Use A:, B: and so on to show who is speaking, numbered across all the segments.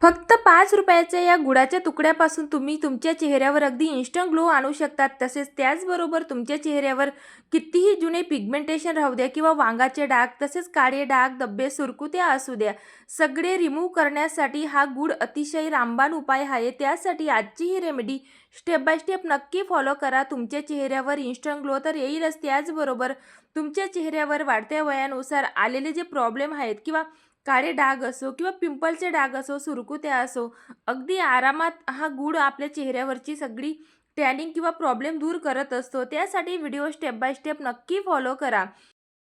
A: फक्त ₹5 या गुळाच्या तुकड्यापासून तुम्ही तुमच्या चेहऱ्यावर अगदी इन्स्टंट ग्लो आणू शकतात. तसेच त्याचबरोबर तुमच्या चेहऱ्यावर कितीही जुने पिगमेंटेशन राहू द्या किंवा वांगाचे डाग, तसेच काळे डाग, धब्बे, सुरकुत्या असू द्या, सगळे रिमूव्ह करण्यासाठी हा गूळ अतिशय रामबाण उपाय आहे. त्यासाठी आजची ही रेमेडी स्टेप बाय स्टेप नक्की फॉलो करा. तुमच्या चेहऱ्यावर इन्स्टंट ग्लो तर येईलच, त्याचबरोबर तुमच्या चेहऱ्यावर वाढत्या वयानुसार आलेले जे प्रॉब्लेम आहेत किंवा काळे डाग असो किंवा पिंपलचे डाग असो, सुरकुत्या असो, अगदी आरामात हा गूळ आपल्या चेहऱ्यावरची सगळी टॅनिंग किंवा प्रॉब्लेम दूर करत असतो. त्यासाठी व्हिडिओ स्टेप बाय स्टेप नक्की फॉलो करा.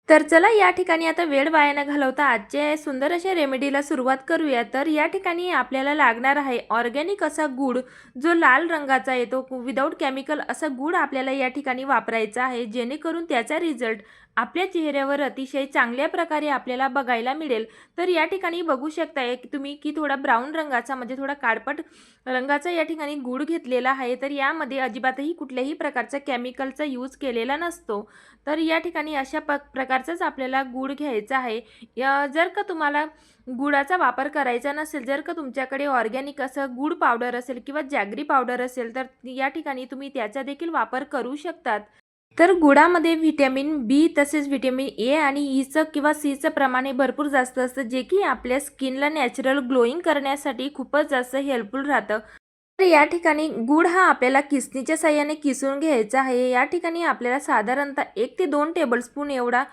A: तर चला या ठिकाणी आता वेळ वाया न घालवता आजच्या सुंदर अशा रेमेडीला सुरुवात करूया. तर या ठिकाणी आपल्याला लागणार आहे ऑर्गॅनिक असा गूळ, जो लाल रंगाचा येतो, विदाऊट केमिकल असा गूळ आपल्याला या ठिकाणी वापरायचा आहे, जेणेकरून त्याचा रिझल्ट आपल्या चेहऱ्यावर अतिशय चांगल्या प्रकारे आपल्याला बघायला मिळेल. तर या ठिकाणी बघू शकताय की तुम्ही की थोडा ब्राऊन रंगाचा म्हणजे थोडा काळपट रंगाचा या ठिकाणी गूळ घेतलेला आहे. तर यामध्ये अजिबातही कुठल्याही प्रकारचा केमिकलचा यूज केलेला नसतो. तर या ठिकाणी अशा प्रकारचाच आपल्याला गूळ घ्यायचा आहे. जर का तुम्हाला गुळाचा वापर करायचा नसेल, जर का तुमच्याकडे ऑर्गॅनिक असं गूळ पावडर असेल किंवा जॅगरी पावडर असेल, तर या ठिकाणी तुम्ही त्याचा देखील वापर करू शकतात. तर गुळामध्ये व्हिटॅमिन बी तसेच व्हिटॅमिन ए आणि ईचं किंवा सीचं प्रमाण हे भरपूर जास्त असतं, जे की आपल्या स्किनला नॅचरल ग्लोईंग करण्यासाठी खूपच जास्त हेल्पफुल राहतं. तर या ठिकाणी गूळ हा आपल्याला किसणीच्या साहाय्याने किसून घ्यायचा आहे. या ठिकाणी आपल्याला साधारणतः 1 ते 2 टेबलस्पून एवढा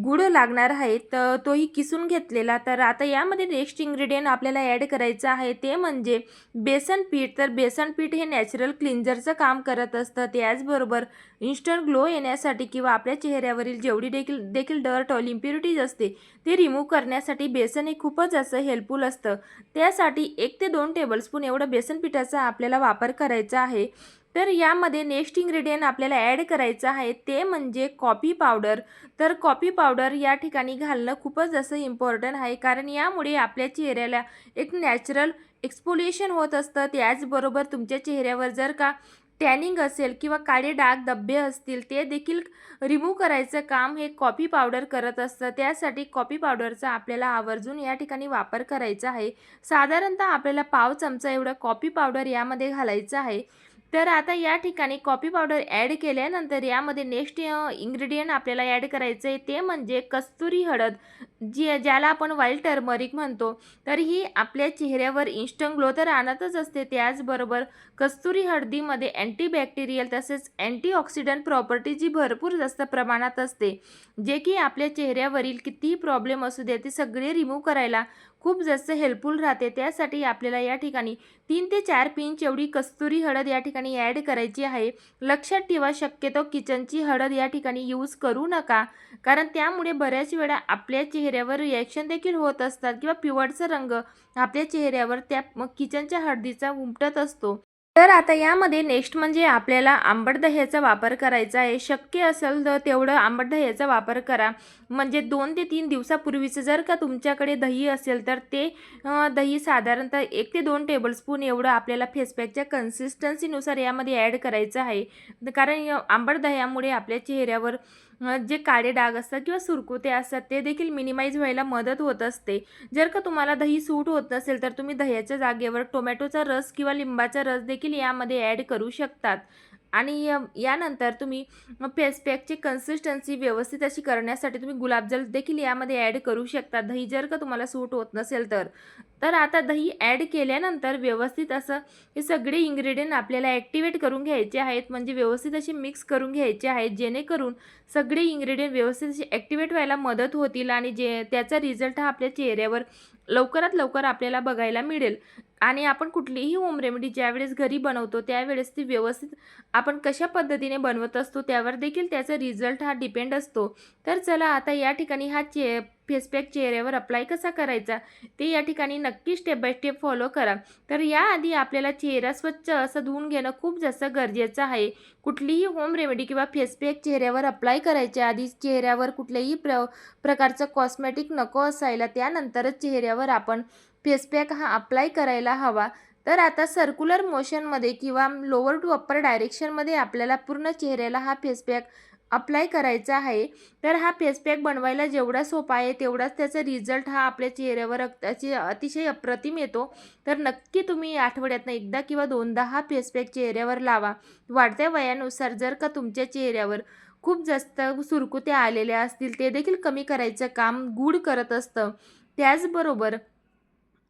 A: गूळ लागणार आहे, तर तोही किसून घेतलेला. तर आता यामध्ये नेक्स्ट इन्ग्रेडियंट आपल्याला ॲड करायचं आहे, ते म्हणजे बेसन पीठ. तर बेसन पीठ हे नॅचरल क्लिन्झरचं काम करत असतं. त्याचबरोबर इन्स्टंट ग्लो येण्यासाठी किंवा आपल्या चेहऱ्यावरील जेवढी देखील देखील डर्ट, ऑइल, इम्प्युरिटीज असते ते रिमूव्ह करण्यासाठी बेसन हे खूपच जास्त हेल्पफुल असतं. त्यासाठी 1 ते 2 टेबलस्पून एवढं बेसन पिठाचा आपल्याला वापर करायचा आहे. तर यामध्ये नेक्स्ट इन्ग्रेडियंट आपल्याला ॲड करायचं आहे, ते म्हणजे कॉफी पावडर. तर कॉफी पावडर या ठिकाणी घालणं खूपच जास्त इम्पॉर्टंट आहे, कारण यामुळे आपल्या चेहऱ्याला एक नॅचरल एक्सफोलिएशन होत असतं. त्याचबरोबर तुमच्या चेहऱ्यावर जर का टॅनिंग असेल किंवा काळे डाग, धब्बे असतील, ते देखील रिमूव्ह करायचं काम हे कॉफी पावडर करत असतं. त्यासाठी कॉफी पावडरचा आपल्याला आवर्जून या ठिकाणी वापर करायचा आहे. साधारणतः आपल्याला पाव चमचा एवढं कॉफी पावडर यामध्ये घालायचं आहे. तर आता या ठिकाणी कॉफी पावडर ॲड केल्यानंतर यामध्ये नेक्स्ट इन्ग्रेडियंट आपल्याला ॲड करायचं आहे, ते म्हणजे कस्तुरी हळद, ज्याला आपण व्हाईट टर्मरिक म्हणतो. तर ही आपल्या चेहऱ्यावर इन्स्टंट ग्लो तर आणतच असते, त्याचबरोबर कस्तुरी हळदीमध्ये अँटीबॅक्टेरियल तसेच अँटीऑक्सिडंट प्रॉपर्टी जी भरपूर जास्त प्रमाणात असते, जे की आपल्या चेहऱ्यावरील कितीही प्रॉब्लेम असू दे ते सगळे रिमूव्ह करायला खूप जास्त हेल्पफुल राहते. त्यासाठी आपल्याला या ठिकाणी 3 ते 4 पिंच एवढी कस्तुरी हळद या ठिकाणी ॲड करायची आहे. लक्षात ठेवा, शक्यतो किचनची हळद या ठिकाणी यूज करू नका, कारण त्यामुळे बऱ्याच वेळा आपल्या चेहऱ्यावर रिॲक्शन देखील होत असतात किंवा पिवळसर रंग आपल्या चेहऱ्यावर त्या किचनच्या हळदीचा उमटत असतो. तर आता यामध्ये नेक्स्ट म्हणजे आपल्याला आंबट दह्याचा वापर करायचा आहे. शक्य असेल तर तेवढं आंबट दह्याचा वापर करा. म्हणजे 2 ते 3 दिवसापूर्वीचं जर का तुमच्याकडे दही असेल, तर ते दही साधारणतः 1 ते 2 टेबलस्पून एवढं आपल्याला फेसपॅकच्या कन्सिस्टन्सीनुसार यामध्ये ॲड करायचं आहे. कारण आंबट दह्यामुळे आपल्या चेहऱ्यावर जे काळे डाग असतात किंवा सुरकुते असतात ते देखील मिनिमाइज व्हायला मदत होत असते. जर का तुम्हाला दही सूट होत नसेल, तर तुम्ही दह्याच्या जागेवर टोमॅटोचा रस किंवा लिंबाचा रस देखील यामध्ये ॲड करू शकतात. आणि यानंतर तुम्ही फेस पॅकची कन्सिस्टन्सी व्यवस्थित अशी करण्यासाठी तुम्ही गुलाबजल देखील यामध्ये ॲड करू शकता, दही जर का तुम्हाला सूट होत नसेल तर. तर आता दही ॲड केल्यानंतर व्यवस्थित असं हे सगळे इन्ग्रेडियंट आपल्याला ॲक्टिवेट करून घ्यायचे आहेत, म्हणजे व्यवस्थित असे मिक्स करून घ्यायचे आहेत, जेणेकरून सगळे इन्ग्रेडियंट व्यवस्थित असे ॲक्टिवेट व्हायला मदत होतील आणि त्याचा रिझल्ट हा आपल्या चेहऱ्यावर लवकरात लवकर आपल्याला बघायला मिळेल. आणि आपण कुठलीही होम रेमेडी ज्यावेळेस घरी बनवतो, त्यावेळेस ती व्यवस्थित आपण कशा पद्धतीने बनवत असतो त्यावर देखील त्याचा रिझल्ट हा डिपेंड असतो. तर चला आता या ठिकाणी हा फेस पॅक चेहऱ्यावर अप्लाय कसा करायचा ते या ठिकाणी नक्की स्टेप बाय स्टेप फॉलो करा. तर याआधी आपल्याला चेहरा स्वच्छ असं धुवून घेणं खूप जास्त गरजेचं आहे. कुठलीही होम रेमेडी किंवा फेस पॅक चेहऱ्यावर अप्लाय करायच्या आधी चेहऱ्यावर कुठल्याही प्रकारचं कॉस्मेटिक नको असायला, त्यानंतरच चेहऱ्यावर आपण फेस पॅक हा अप्लाय करायला हवा. तर आता सर्क्युलर मोशनमध्ये किंवा लोअर टू अप्पर डायरेक्शनमध्ये आपल्याला पूर्ण चेहऱ्याला हा फेस पॅक अप्लाय करायचा आहे. तर हा फेस पॅक बनवायला जेवढा सोपा आहे तेवढाच त्याचा रिझल्ट हा आपल्या चेहऱ्यावर अतिशय अप्रतिम येतो. तर नक्की तुम्ही आठवड्यातनं एकदा किंवा दोनदा हा फेस पॅक चेहऱ्यावर लावा. वाढत्या वयानुसार जर का तुमच्या चेहऱ्यावर खूप जास्त सुरकुत्या आलेल्या असतील ते देखील कमी करायचं काम गूळ करत असतं. त्याचबरोबर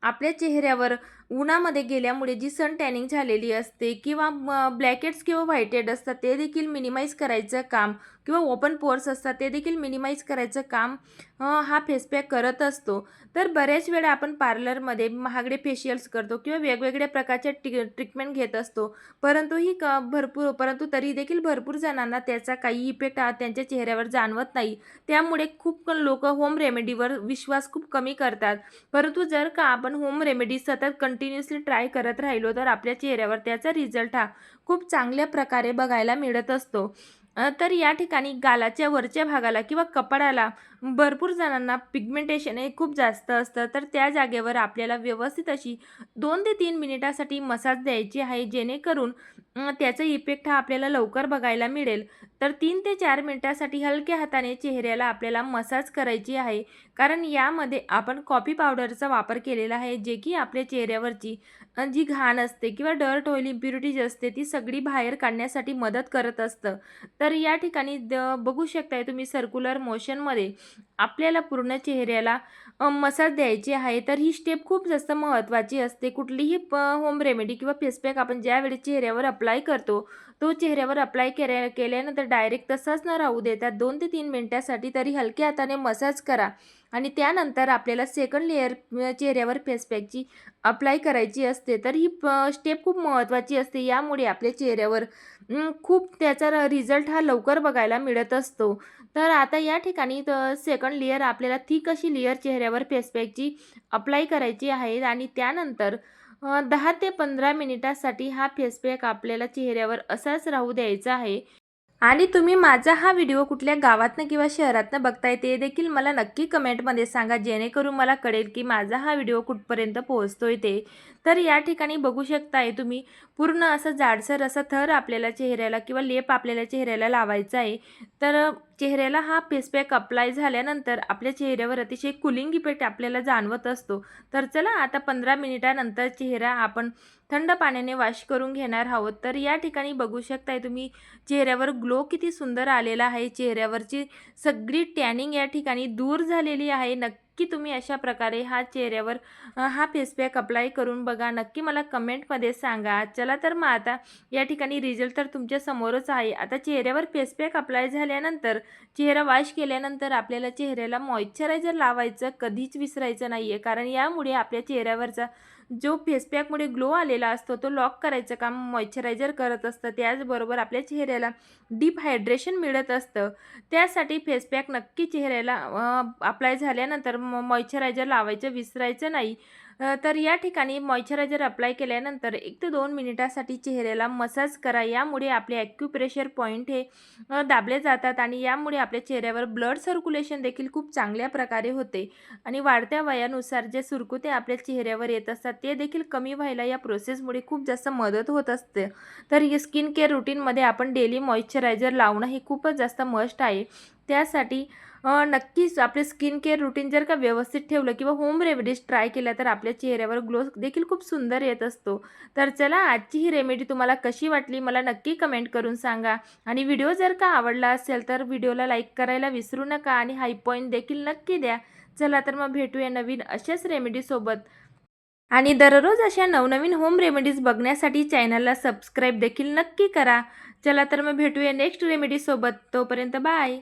A: आपल्या चेहऱ्यावर उन्हामध्ये गेल्यामुळे जी सन टॅनिंग झालेली असते किंवा ब्लॅकेट्स किंवा व्हाईट असतात ते देखील मिनिमाइज करायचं काम किंवा ओपन पोअर्स असतात ते देखील मिनिमाइज करायचं काम हा फेस पॅक करत असतो. तर बऱ्याच वेळा आपण पार्लरमध्ये महागडे फेशियल्स करतो किंवा वेगवेगळ्या प्रकारच्या ट्रीटमेंट घेत असतो. परंतु तरी देखील भरपूर जणांना त्याचा काही इफेक्ट त्यांच्या चेहऱ्यावर जाणवत नाही. त्यामुळे खूप लोक होम रेमेडीवर विश्वास खूप कमी करतात. परंतु जर का आपण होम रेमेडी सतत कंटिन्युअसली ट्राय करत राहिलो तर आपल्या चेहऱ्यावर त्याचा रिझल्ट हा खूप चांगल्या प्रकारे बघायला मिळत असतो. तर या ठिकाणी गालाच्या वरच्या भागाला किंवा कपाळाला भरपूर जणांना पिगमेंटेशन हे खूप जास्त असतं. तर त्या जागेवर आपल्याला व्यवस्थित अशी 2 ते 3 मिनिटासाठी मसाज द्यायची आहे, जेणेकरून त्याचा इफेक्ट हा आपल्याला लवकर बघायला मिळेल. तर 3 ते 4 मिनिटासाठी हलक्या हाताने चेहऱ्याला आपल्याला मसाज करायची आहे. कारण यामध्ये आपण कॉफी पावडरचा वापर केलेला आहे, जे की आपल्या चेहऱ्यावरची जी घाण असते किंवा डर्ट ऑइल इम्प्युरिटीज असते ती सगळी बाहेर काढण्यासाठी मदत करत असतं. तर या ठिकाणी बघू शकताय तुम्ही सर्क्युलर मोशनमध्ये आपल्याला पूर्ण चेहऱ्याला मसाज द्यायची आहे. तर ही स्टेप खूप जास्त महत्त्वाची असते. कुठलीही होम रेमेडी किंवा फेस पॅक आपण ज्यावेळी चेहऱ्यावर अप्लाय करतो, तो चेहऱ्यावर अप्लाय केल्यानंतर डायरेक्ट तसाच न राहू देता 2 ते 3 मिनिटासाठी तरी हलक्या हाताने मसाज करा आणि त्यानंतर आपल्याला सेकंड लेयर चेहऱ्यावर फेस पॅकची अप्लाय करायची असते. तर ही स्टेप खूप महत्त्वाची असते. यामुळे आपल्या चेहऱ्यावर खूप त्याचा रिझल्ट हा लवकर बघायला मिळत असतो. तर आता या ठिकाणी सेकंड लेयर आपल्याला थिक अशी लेयर चेहऱ्यावर फेस पॅकची अप्लाय करायची आहे आणि त्यानंतर 10 ते 15 मिनिटासाठी हा फेस पॅक आपल्याला चेहऱ्यावर असाच राहू द्यायचा आहे. आणि तुम्ही माझा हा व्हिडिओ कुठल्या गावातनं किंवा शहरातनं बघताय ते देखील मला नक्की कमेंटमध्ये सांगा, जेणेकरून मला कळेल की माझा हा व्हिडिओ कुठपर्यंत पोहोचतोय ते. तर या ठिकाणी बघू शकताय तुम्ही पूर्ण असं जाडसर असा थर आपल्याला चेहऱ्याला किंवा लेप आपल्याला चेहऱ्याला लावायचा आहे. तर चेहऱ्याला हा फेस पॅक अप्लाय झाल्यानंतर आपल्या चेहऱ्यावर अतिशय कूलिंग इफेक्ट आपल्याला जाणवत असतो. तर चला आता 15 मिनिटानंतर चेहरा आपण थंड पाण्याने वॉश करून घेणार आहोत. तर या ठिकाणी बघू शकताय तुम्ही चेहऱ्यावर ग्लो किती सुंदर आलेला आहे. चेहऱ्यावरची सगळी टॅनिंग या ठिकाणी दूर झालेली आहे. नक्की तुम्ही अशा प्रकारे हा चेहऱ्यावर हा फेस पॅक अप्लाय करून बघा. नक्की मला कमेंटमध्ये सांगा. चला तर मग आता या ठिकाणी रिझल्ट तर तुमच्या समोरच आहे. आता चेहऱ्यावर फेस पॅक अप्लाय झाल्यानंतर चेहरा वॉश केल्यानंतर आपल्याला चेहऱ्याला मॉइश्चरायझर लावायचं कधीच विसरायचं नाही आहे. कारण यामुळे आपल्या चेहऱ्यावरचा जो फेस पॅकमुळे ग्लो आलेला असतो तो लॉक करायचं काम मॉइश्चरायझर करत असतं. त्याचबरोबर आपल्या चेहऱ्याला डीप हायड्रेशन मिळत असतं. त्यासाठी फेस पॅक नक्की चेहऱ्याला अप्लाय झाल्यानंतर मॉइश्चरायझर लावायचं विसरायचं नाही. तर या ठिकाणी मॉइश्चरायझर अप्लाय केल्यानंतर 1 ते 2 मिनिटासाठी चेहऱ्याला मसाज करा. यामुळे आपले ॲक्युप्रेशर पॉईंट हे दाबले जातात आणि यामुळे आपल्या चेहऱ्यावर ब्लड सर्क्युलेशन देखील खूप चांगल्या प्रकारे होते आणि वाढत्या वयानुसार जे सुरकुते आपल्या चेहऱ्यावर येत असतात ते देखील कमी व्हायला या प्रोसेसमुळे खूप जास्त मदत होत असते. तर ही स्किन केअर रुटीनमध्ये आपण डेली मॉइश्चरायझर लावणं हे खूपच जास्त मस्ट आहे. त्यासाठी नक्कीच आपले स्किन केअर रुटीन जर का व्यवस्थित ठेवलं किंवा होम रेमेडीज ट्राय केल्या तर आपल्या चेहऱ्यावर ग्लो देखील खूप सुंदर येत असतो. तर चला आजची ही रेमेडी तुम्हाला कशी वाटली मला नक्की कमेंट करून सांगा आणि व्हिडिओ जर का आवडला असेल तर व्हिडिओला लाईक करायला विसरू नका आणि हाय पॉईंट देखील नक्की द्या. चला तर मग भेटूया नवीन अशाच रेमेडीसोबत आणि दररोज अशा नवनवीन होम रेमेडीज बघण्यासाठी चॅनलला सबस्क्राईब देखील नक्की करा. चला तर मग भेटूया नेक्स्ट रेमेडीसोबत. तोपर्यंत बाय.